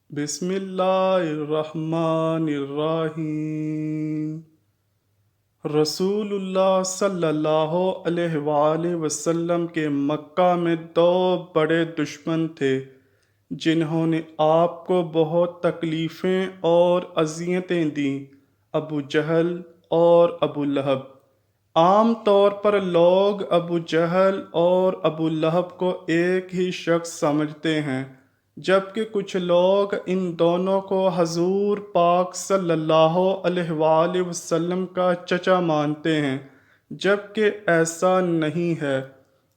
بسم اللہ الرحمن الرحیم۔ رسول اللہ صلی اللہ علیہ وآلہ وسلم کے مکہ میں دو بڑے دشمن تھے جنہوں نے آپ کو بہت تکلیفیں اور اذیتیں دیں، ابو جہل اور ابو لہب۔ عام طور پر لوگ ابو جہل اور ابو لہب کو ایک ہی شخص سمجھتے ہیں، جبکہ کچھ لوگ ان دونوں کو حضور پاک صلی اللہ علیہ وآلہ وسلم کا چچا مانتے ہیں، جبکہ ایسا نہیں ہے۔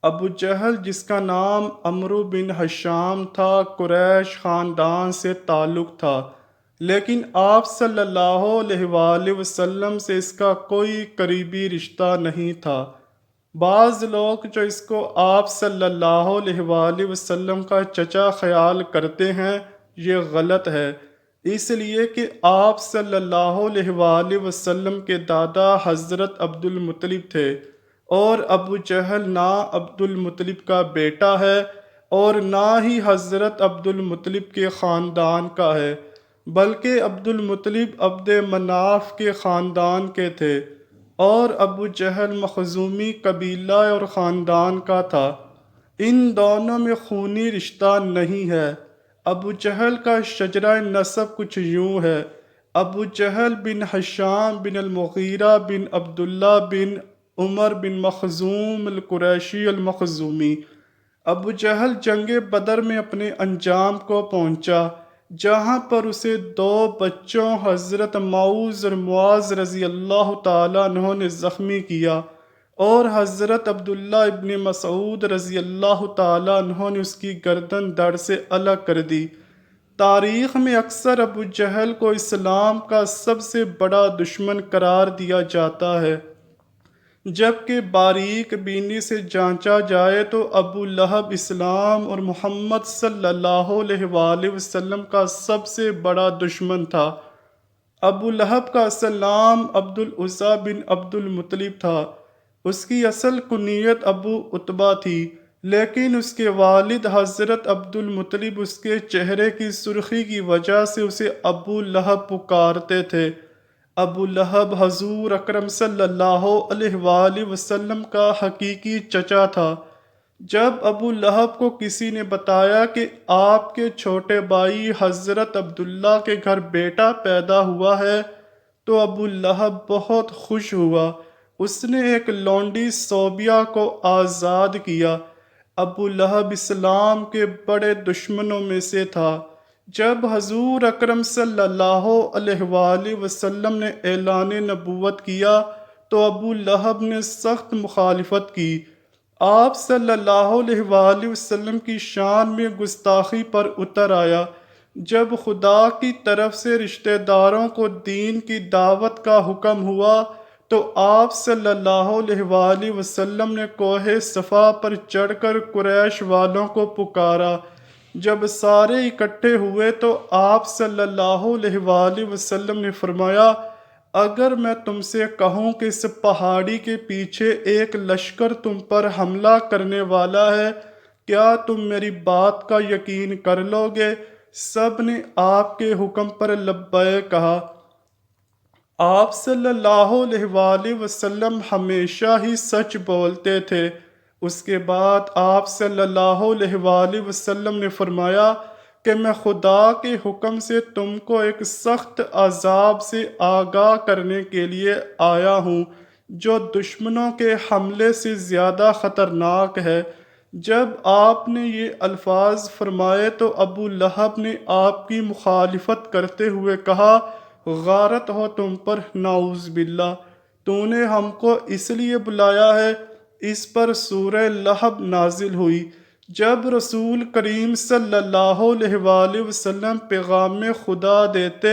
ابو جہل، جس کا نام عمرو بن ہشام تھا، قریش خاندان سے تعلق تھا، لیکن آپ صلی اللہ علیہ وآلہ وسلم سے اس کا کوئی قریبی رشتہ نہیں تھا۔ بعض لوگ جو اس کو آپ صلی اللہ علیہ وآلہ وسلم کا چچا خیال کرتے ہیں، یہ غلط ہے، اس لیے کہ آپ صلی اللہ علیہ وآلہ وسلم کے دادا حضرت عبد المطلب تھے، اور ابو جہل نہ عبد المطلب کا بیٹا ہے اور نہ ہی حضرت عبد المطلب کے خاندان کا ہے، بلکہ عبد المطلب عبد مناف کے خاندان کے تھے، اور ابو جہل مخزومی قبیلہ اور خاندان کا تھا۔ ان دونوں میں خونی رشتہ نہیں ہے۔ ابو جہل کا شجرہ نسب کچھ یوں ہے: ابو جہل بن ہشام بن المغیرہ بن عبداللہ بن عمر بن مخزوم القریشی المخزومی۔ ابو جہل جنگ بدر میں اپنے انجام کو پہنچا، جہاں پر اسے دو بچوں حضرت معوذ اور معاذ رضی اللہ تعالیٰ عنہ نے زخمی کیا، اور حضرت عبداللہ ابن مسعود رضی اللہ تعالیٰ عنہ نے اس کی گردن دڑ سے الگ کر دی۔ تاریخ میں اکثر ابو جہل کو اسلام کا سب سے بڑا دشمن قرار دیا جاتا ہے، جبکہ باریک بینی سے جانچا جائے تو ابو لہب اسلام اور محمد صلی اللہ علیہ وآلہ وسلم کا سب سے بڑا دشمن تھا۔ ابو لہب کا اصل نام عبد العزیٰ بن عبد المطلب تھا۔ اس کی اصل کنیت ابو عتبہ تھی، لیکن اس کے والد حضرت عبد المطلب اس کے چہرے کی سرخی کی وجہ سے اسے ابو لہب پکارتے تھے۔ ابو لہب حضور اکرم صلی اللہ علیہ وآلہ وسلم کا حقیقی چچا تھا۔ جب ابو لہب کو کسی نے بتایا کہ آپ کے چھوٹے بھائی حضرت عبداللہ کے گھر بیٹا پیدا ہوا ہے، تو ابو لہب بہت خوش ہوا۔ اس نے ایک لونڈی صوبیہ کو آزاد کیا۔ ابو لہب اسلام کے بڑے دشمنوں میں سے تھا۔ جب حضور اکرم صلی اللہ علیہ وآلہ وسلم نے اعلان نبوت کیا تو ابو لہب نے سخت مخالفت کی۔ آپ صلی اللہ علیہ وآلہ وسلم کی شان میں گستاخی پر اتر آیا۔ جب خدا کی طرف سے رشتہ داروں کو دین کی دعوت کا حکم ہوا تو آپ صلی اللہ علیہ وآلہ وسلم نے کوہ صفا پر چڑھ کر قریش والوں کو پکارا۔ جب سارے اکٹھے ہوئے تو آپ صلی اللہ علیہ وآلہ وسلم نے فرمایا: اگر میں تم سے کہوں کہ اس پہاڑی کے پیچھے ایک لشکر تم پر حملہ کرنے والا ہے، کیا تم میری بات کا یقین کر لو گے؟ سب نے آپ کے حکم پر لبیک کہا۔ آپ صلی اللہ علیہ وآلہ وسلم ہمیشہ ہی سچ بولتے تھے۔ اس کے بعد آپ صلی اللہ علیہ وآلہ وسلم نے فرمایا کہ میں خدا کے حکم سے تم کو ایک سخت عذاب سے آگاہ کرنے کے لیے آیا ہوں، جو دشمنوں کے حملے سے زیادہ خطرناک ہے۔ جب آپ نے یہ الفاظ فرمائے تو ابو لہب نے آپ کی مخالفت کرتے ہوئے کہا: غارت ہو تم پر، نعوذ باللہ، تو نے ہم کو اس لیے بلایا ہے؟ اس پر سورہ لہب نازل ہوئی۔ جب رسول کریم صلی اللہ علیہ وآلہ وسلم پیغام خدا دیتے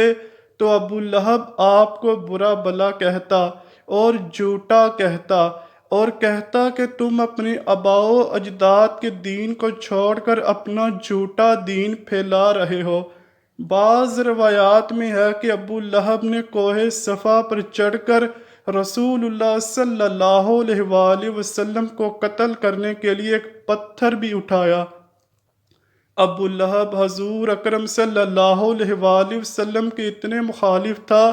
تو ابو لہب آپ کو برا بلا کہتا اور جھوٹا کہتا، اور کہتا کہ تم اپنے آباء و اجداد کے دین کو چھوڑ کر اپنا جھوٹا دین پھیلا رہے ہو۔ بعض روایات میں ہے کہ ابو لہب نے کوہ صفا پر چڑھ کر رسول اللہ صلی اللہ علیہ وآلہ وسلم کو قتل کرنے کے لیے ایک پتھر بھی اٹھایا۔ ابو لہب حضور اکرم صلی اللہ علیہ وآلہ وسلم کے اتنے مخالف تھا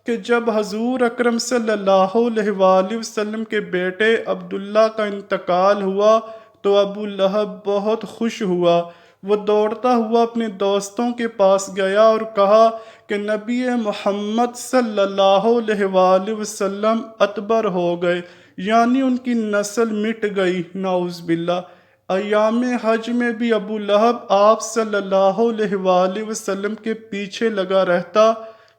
کہ جب حضور اکرم صلی اللہ علیہ وآلہ وسلم کے بیٹے عبداللہ کا انتقال ہوا تو ابو لہب بہت خوش ہوا۔ وہ دوڑتا ہوا اپنے دوستوں کے پاس گیا اور کہا کہ نبی محمد صلی اللہ علیہ وآلہ وسلم اتبر ہو گئے، یعنی ان کی نسل مٹ گئی، نعوذ باللہ۔ ایام حج میں بھی ابو لہب آپ صلی اللہ علیہ وآلہ وسلم کے پیچھے لگا رہتا،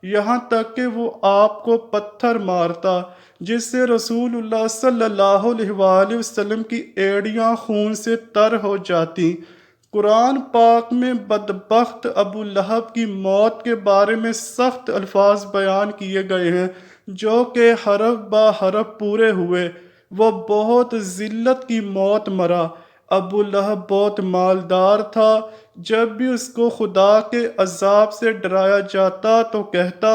یہاں تک کہ وہ آپ کو پتھر مارتا، جس سے رسول اللہ صلی اللہ علیہ وآلہ وسلم کی ایڑیاں خون سے تر ہو جاتی۔ قرآن پاک میں بدبخت ابو لہب کی موت کے بارے میں سخت الفاظ بیان کیے گئے ہیں، جو کہ حرف با حرف پورے ہوئے۔ وہ بہت ذلت کی موت مرا۔ ابو لہب بہت مالدار تھا۔ جب بھی اس کو خدا کے عذاب سے ڈرایا جاتا تو کہتا،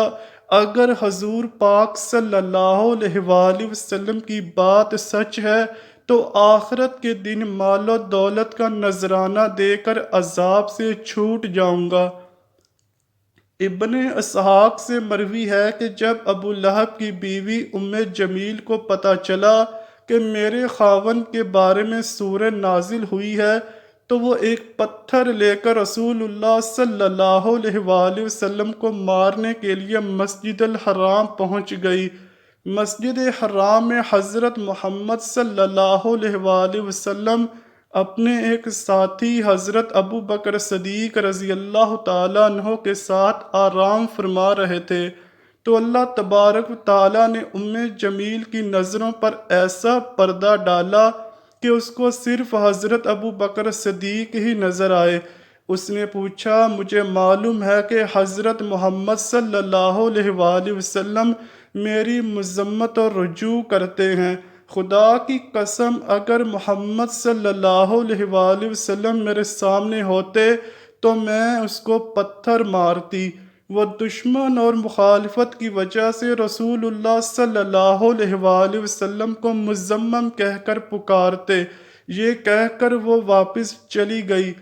اگر حضور پاک صلی اللہ علیہ وآلہ وسلم کی بات سچ ہے تو آخرت کے دن مال و دولت کا نذرانہ دے کر عذاب سے چھوٹ جاؤں گا۔ ابن اسحاق سے مروی ہے کہ جب ابو لہب کی بیوی ام جمیل کو پتہ چلا کہ میرے خاوند کے بارے میں سورہ نازل ہوئی ہے تو وہ ایک پتھر لے کر رسول اللہ صلی اللہ علیہ وآلہ وسلم کو مارنے کے لیے مسجد الحرام پہنچ گئی۔ مسجد حرام میں حضرت محمد صلی اللہ علیہ وآلہ وسلم اپنے ایک ساتھی حضرت ابو بکر صدیق رضی اللہ تعالیٰ عنہ کے ساتھ آرام فرما رہے تھے تو اللہ تبارک و تعالیٰ نے ام جمیل کی نظروں پر ایسا پردہ ڈالا کہ اس کو صرف حضرت ابو بکر صدیق ہی نظر آئے۔ اس نے پوچھا، مجھے معلوم ہے کہ حضرت محمد صلی اللہ علیہ وآلہ وسلم میری مذمت اور رجوع کرتے ہیں۔ خدا کی قسم اگر محمد صلی اللہ علیہ وآلہ وسلم میرے سامنے ہوتے تو میں اس کو پتھر مارتی۔ وہ دشمن اور مخالفت کی وجہ سے رسول اللہ صلی اللہ علیہ وآلہ وسلم کو مذمم کہہ کر پکارتے۔ یہ کہہ کر وہ واپس چلی گئی۔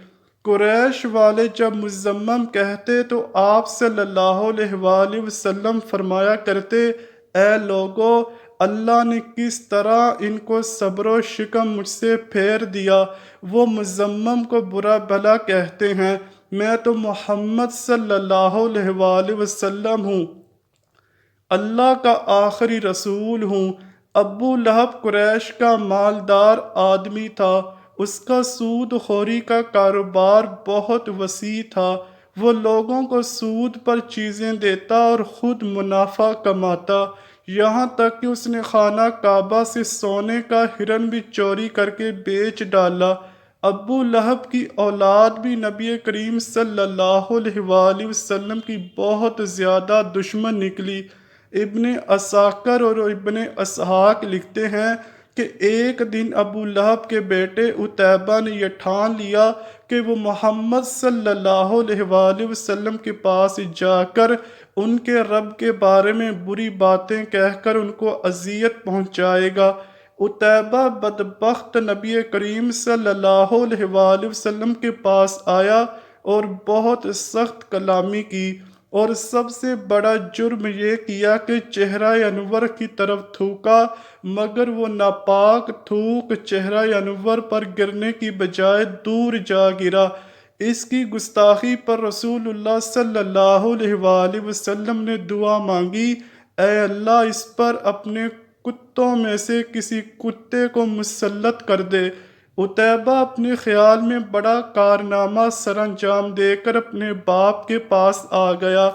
قریش والے جب مذمم کہتے تو آپ صلی اللہ علیہ وآلہ وسلم فرمایا کرتے، اے لوگو، اللہ نے کس طرح ان کو صبر و شکم مجھ سے پھیر دیا۔ وہ مذمم کو برا بھلا کہتے ہیں، میں تو محمد صلی اللہ علیہ وآلہ وسلم ہوں، اللہ کا آخری رسول ہوں۔ ابو لہب قریش کا مالدار آدمی تھا۔ اس کا سود خوری کا کاروبار بہت وسیع تھا۔ وہ لوگوں کو سود پر چیزیں دیتا اور خود منافع کماتا، یہاں تک کہ اس نے خانہ کعبہ سے سونے کا ہرن بھی چوری کر کے بیچ ڈالا۔ ابو لہب کی اولاد بھی نبی کریم صلی اللہ علیہ وآلہ وسلم کی بہت زیادہ دشمن نکلی۔ ابن عساکر اور ابن اسحاق لکھتے ہیں کہ ایک دن ابو لہب کے بیٹے عتیبہ نے یہ ٹھان لیا کہ وہ محمد صلی اللہ علیہ وآلہ وسلم کے پاس جا کر ان کے رب کے بارے میں بری باتیں کہہ کر ان کو اذیت پہنچائے گا۔ عتیبہ بدبخت نبی کریم صلی اللہ علیہ وآلہ وسلم کے پاس آیا اور بہت سخت کلامی کی، اور سب سے بڑا جرم یہ کیا کہ چہرہ انور کی طرف تھوکا، مگر وہ ناپاک تھوک چہرہ انور پر گرنے کی بجائے دور جا گرا۔ اس کی گستاخی پر رسول اللہ صلی اللہ علیہ وآلہ وسلم نے دعا مانگی، اے اللہ اس پر اپنے کتوں میں سے کسی کتے کو مسلط کر دے۔ عتیبہ اپنے خیال میں بڑا کارنامہ سر انجام دے کر اپنے باپ کے پاس آ گیا۔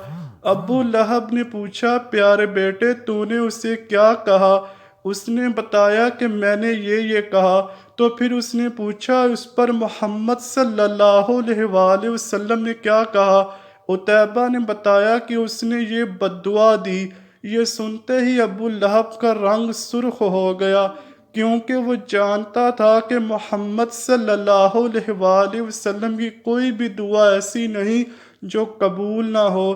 ابو لہب نے پوچھا، پیارے بیٹے تو نے اسے کیا کہا؟ اس نے بتایا کہ میں نے یہ کہا۔ تو پھر اس نے پوچھا، اس پر محمد صلی اللہ علیہ وآلہ وسلم نے کیا کہا؟ عتیبہ نے بتایا کہ اس نے یہ بددعا دی۔ یہ سنتے ہی ابو لہب کا رنگ سرخ ہو گیا، کیونکہ وہ جانتا تھا کہ محمد صلی اللہ علیہ وآلہ وسلم کی کوئی بھی دعا ایسی نہیں جو قبول نہ ہو۔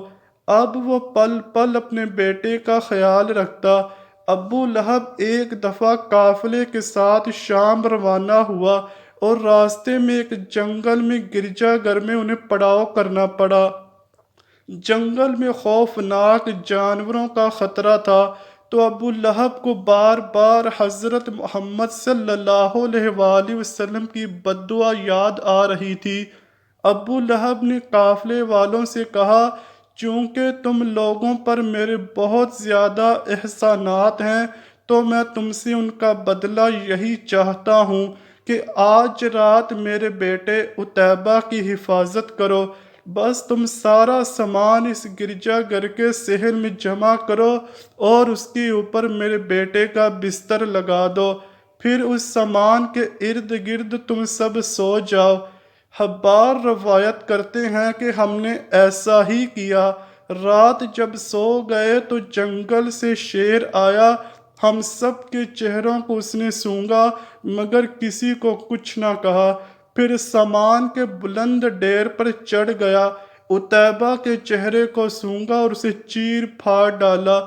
اب وہ پل پل اپنے بیٹے کا خیال رکھتا۔ ابو لہب ایک دفعہ قافلے کے ساتھ شام روانہ ہوا اور راستے میں ایک جنگل میں گرجا گھر میں انہیں پڑاؤ کرنا پڑا۔ جنگل میں خوفناک جانوروں کا خطرہ تھا، تو ابو لہب کو بار بار حضرت محمد صلی اللہ علیہ وآلہ وسلم کی بد دعا یاد آ رہی تھی۔ ابو لہب نے قافلے والوں سے کہا، چونکہ تم لوگوں پر میرے بہت زیادہ احسانات ہیں، تو میں تم سے ان کا بدلہ یہی چاہتا ہوں کہ آج رات میرے بیٹے عتیبہ کی حفاظت کرو۔ بس تم سارا سامان اس گرجا گھر کے صحن میں جمع کرو اور اس کے اوپر میرے بیٹے کا بستر لگا دو، پھر اس سامان کے ارد گرد تم سب سو جاؤ۔ حبار روایت کرتے ہیں کہ ہم نے ایسا ہی کیا۔ رات جب سو گئے تو جنگل سے شیر آیا، ہم سب کے چہروں کو اس نے سونگھا مگر کسی کو کچھ نہ کہا، پھر سامان کے بلند ڈیر پر چڑھ گیا، عتیبہ کے چہرے کو سونگھا اور اسے چیر پھاڑ ڈالا۔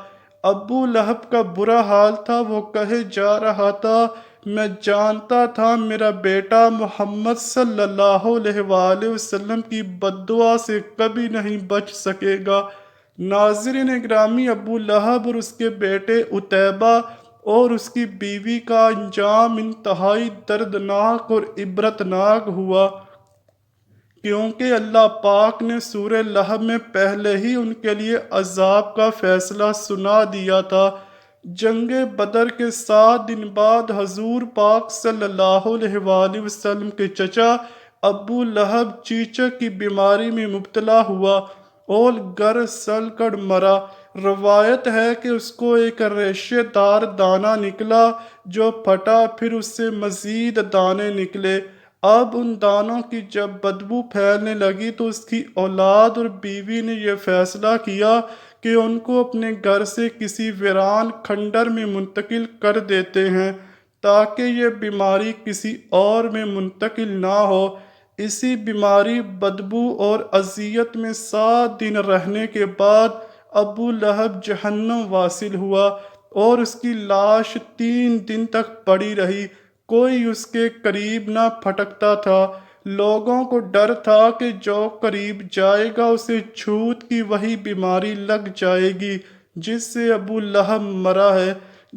ابو لہب کا برا حال تھا، وہ کہے جا رہا تھا، میں جانتا تھا میرا بیٹا محمد صلی اللہ علیہ وآلہ وسلم کی بد دعا سے کبھی نہیں بچ سکے گا۔ ناظرین گرامی، ابو لہب اور اس کے بیٹے عتیبہ اور اس کی بیوی کا انجام انتہائی دردناک اور عبرتناک ہوا، کیونکہ اللہ پاک نے سورہ لہب میں پہلے ہی ان کے لیے عذاب کا فیصلہ سنا دیا تھا۔ جنگ بدر کے 7 دن بعد حضور پاک صلی اللہ علیہ وآلہ وسلم کے چچا ابو لہب چیچک کی بیماری میں مبتلا ہوا اور گر سل کر مرا۔ روایت ہے کہ اس کو ایک ریشے دار دانہ نکلا جو پھٹا، پھر اس سے مزید دانے نکلے۔ اب ان دانوں کی جب بدبو پھیلنے لگی تو اس کی اولاد اور بیوی نے یہ فیصلہ کیا کہ ان کو اپنے گھر سے کسی ویران کھنڈر میں منتقل کر دیتے ہیں تاکہ یہ بیماری کسی اور میں منتقل نہ ہو۔ اسی بیماری، بدبو اور اذیت میں 7 دن رہنے کے بعد ابو لہب جہنم واصل ہوا اور اس کی لاش 3 دن تک پڑی رہی، کوئی اس کے قریب نہ پھٹکتا تھا۔ لوگوں کو ڈر تھا کہ جو قریب جائے گا اسے چھوت کی وہی بیماری لگ جائے گی جس سے ابو لہب مرا ہے۔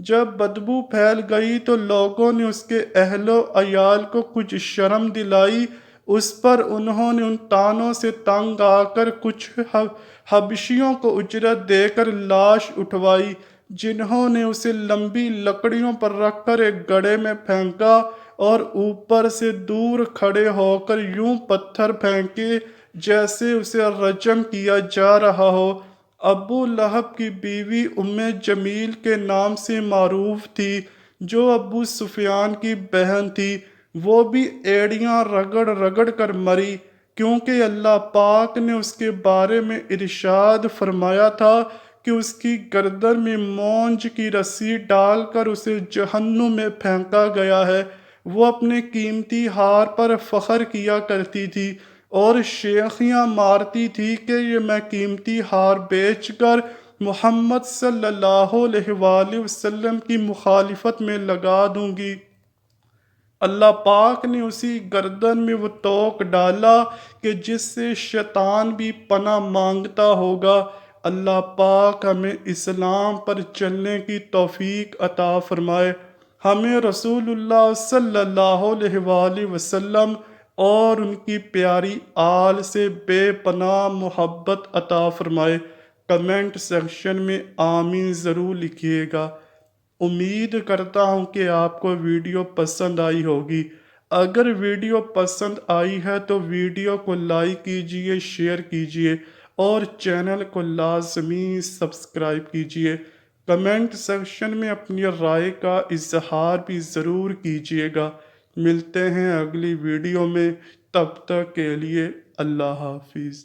جب بدبو پھیل گئی تو لوگوں نے اس کے اہل و عیال کو کچھ شرم دلائی، اس پر انہوں نے ان تانوں سے تنگ آ کر کچھ حبشیوں کو اجرت دے کر لاش اٹھوائی، جنہوں نے اسے لمبی لکڑیوں پر رکھ کر ایک گڑھے میں پھینکا اور اوپر سے دور کھڑے ہو کر یوں پتھر پھینکے جیسے اسے رجم کیا جا رہا ہو۔ ابو لہب کی بیوی ام جمیل کے نام سے معروف تھی، جو ابو سفیان کی بہن تھی، وہ بھی ایڑیاں رگڑ رگڑ کر مری، کیونکہ اللہ پاک نے اس کے بارے میں ارشاد فرمایا تھا کہ اس کی گردن میں مونج کی رسی ڈال کر اسے جہنم میں پھینکا گیا ہے۔ وہ اپنے قیمتی ہار پر فخر کیا کرتی تھی اور شیخیاں مارتی تھی کہ یہ میں قیمتی ہار بیچ کر محمد صلی اللہ علیہ وآلہ وسلم کی مخالفت میں لگا دوں گی۔ اللہ پاک نے اسی گردن میں وہ توق ڈالا کہ جس سے شیطان بھی پناہ مانگتا ہوگا۔ اللہ پاک ہمیں اسلام پر چلنے کی توفیق عطا فرمائے، ہمیں رسول اللہ صلی اللہ علیہ وآلہ وسلم اور ان کی پیاری آل سے بے پناہ محبت عطا فرمائے۔ کمنٹ سیکشن میں آمین ضرور لکھیے گا۔ امید کرتا ہوں کہ آپ کو ویڈیو پسند آئی ہوگی۔ اگر ویڈیو پسند آئی ہے تو ویڈیو کو لائک کیجئے، شیئر کیجئے اور چینل کو لازمی سبسکرائب کیجئے۔ کمنٹ سیکشن میں اپنی رائے کا اظہار بھی ضرور کیجئے گا۔ ملتے ہیں اگلی ویڈیو میں، تب تک کے لیے اللہ حافظ۔